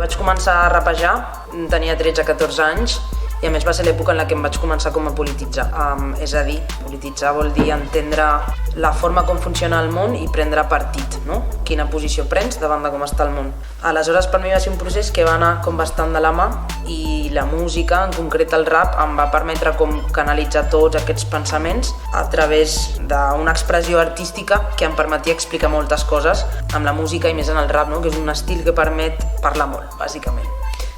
vaig començar a rapejar tenia 13-14 anys i a més va ser l'època en la que em vaig començar com a polititzar. És a dir, polititzar vol dir entendre la forma com funciona el món i prendre partit, no? Quina posició prens davant de com està el món. Aleshores per mi va ser un procés que va anar com bastant de la mà i la música, en concret el rap, em va permetre com canalitzar tots aquests pensaments a través d'una expressió artística que em permetia explicar moltes coses amb la música i més en el rap, no? Que és un estil que permet parlar molt, bàsicament.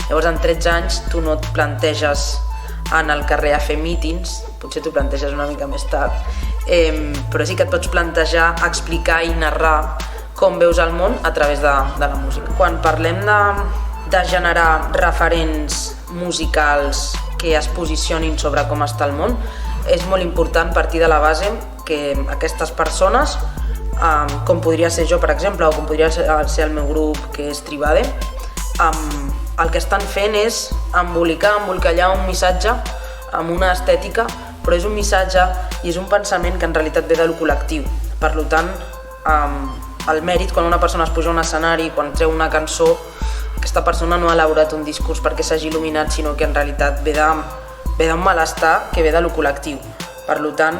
Llavors, en 13 anys, tu no et planteges anar al carrer a fer mítings, potser t'ho planteges una mica més tard, però sí que et pots plantejar explicar i narrar com veus el món a través de la música. Quan parlem de generar referents musicals que es posicionin sobre com està el món, és molt important partir de la base que aquestes persones, com podria ser jo, per exemple, o com podria ser el meu grup, que és Tribade, el que estan fent és embolcallar un missatge amb una estètica, però és un missatge i és un pensament que en realitat ve de lo col·lectiu. Per tant, el mèrit quan una persona es puja a un escenari, quan treu una cançó, aquesta persona no ha elaborat un discurs perquè s'hagi il·luminat, sinó que en realitat ve d'un malestar que ve de lo col·lectiu. Per tant,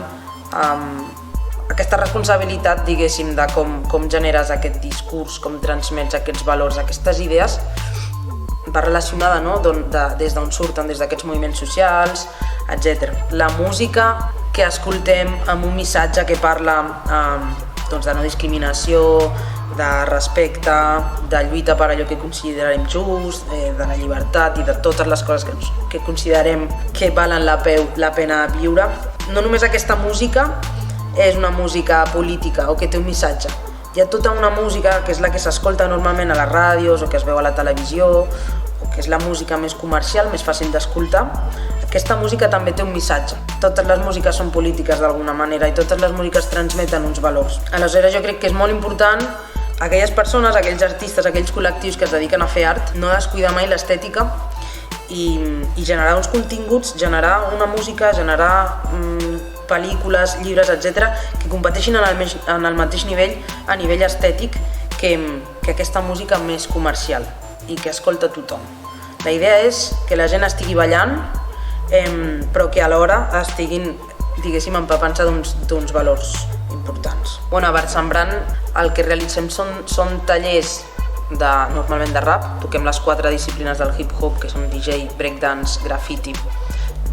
aquesta responsabilitat, diguéssim, de com generes aquest discurs, com transmets aquests valors, aquestes idees, va relacionada, no? Des d'on surten, des d'aquests moviments socials, etc. La música que escoltem amb un missatge que parla de no discriminació, de respecte, de lluita per allò que considerem just, de la llibertat i de totes les coses que considerem que valen la pena viure. No només aquesta música és una música política o que té un missatge. Hi ha tota una música que és la que s'escolta normalment a les ràdios o que es veu a la televisió o que és la música més comercial, més fàcil d'escoltar. Aquesta música també té un missatge. Totes les músiques són polítiques d'alguna manera i totes les músiques transmeten uns valors. Aleshores jo crec que és molt important aquelles persones, aquells artistes, aquells col·lectius que es dediquen a fer art, no descuidar mai l'estètica i generar uns continguts, generar una música, generar pel·lícules, llibres, etc., que competeixin en el mateix nivell, a nivell estètic, que aquesta música més comercial i que escolta tothom. La idea és que la gent estigui ballant, però que alhora estiguin, diguéssim, empapant-se d'uns valors importants. A Barsembrant el que realitzem són tallers normalment de rap, toquem les 4 disciplines del hip-hop, que són DJ, breakdance, graffiti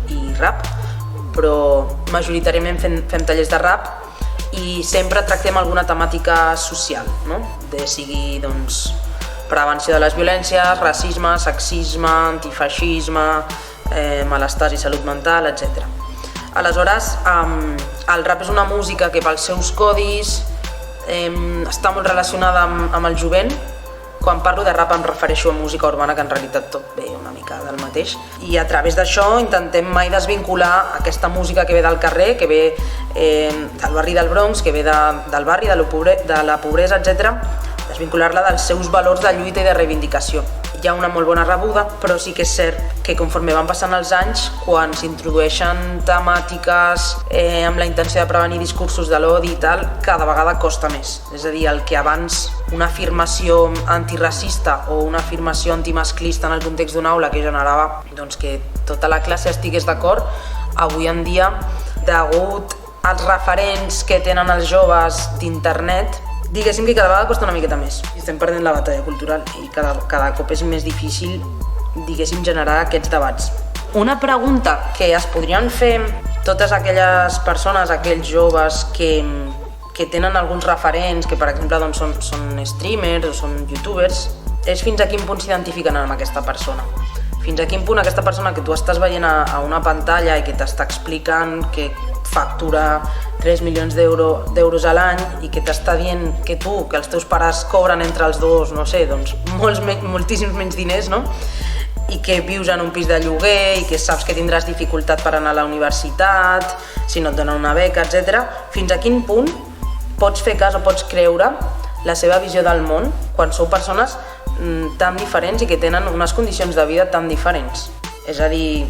i rap, però majoritàriament fem tallers de rap i sempre tractem alguna temàtica social, no? Sigui prevenció de les violències, racisme, sexisme, antifeixisme, malestars i salut mental, etc. Aleshores, el rap és una música que pels seus codis està molt relacionada amb el jovent. Quan parlo de rap em refereixo a música urbana, que en realitat tot ve una mica del mateix. I a través d'això intentem mai desvincular aquesta música que ve del carrer, que ve del barri del Bronx, que ve del barri, de la pobresa, etc., desvincular-la dels seus valors de lluita i de reivindicació. Hi ha una molt bona rebuda, però sí que és cert que conforme van passant els anys, quan s'introdueixen temàtiques amb la intenció de prevenir discursos de l'odi i tal, cada vegada costa més. És a dir, el que abans una afirmació antiracista o una afirmació antimasclista en el context d'una aula que generava que tota la classe estigués d'acord, avui en dia, degut als referents que tenen els joves d'internet, diguéssim que cada vegada costa una miqueta més. Estem perdent la batalla cultural i cada cop és més difícil, diguéssim, generar aquests debats. Una pregunta que es podrien fer totes aquelles persones, aquells joves que tenen alguns referents, que per exemple són streamers o són youtubers, és fins a quin punt s'identifiquen amb aquesta persona. Fins a quin punt aquesta persona que tu estàs veient a una pantalla i que t'està explicant que factura 3 milions d'euros a l'any i que t'està dient que que els teus pares cobren entre els dos, no sé, moltíssims menys diners, no? I que vius en un pis de lloguer i que saps que tindràs dificultat per anar a la universitat, si no et donen una beca, etc. Fins a quin punt pots fer cas o pots creure la seva visió del món quan sou persones tan diferents i que tenen unes condicions de vida tan diferents? És a dir,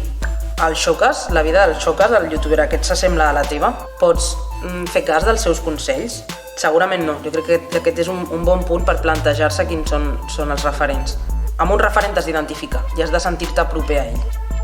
la vida del Xocas, el youtuber aquest, s'assembla a la teva? Pots fer cas dels seus consells? Segurament no. Jo crec que aquest és un bon punt per plantejar-se quins són els referents. Amb un referent t'has d'identificar i has de sentir-te proper a ell.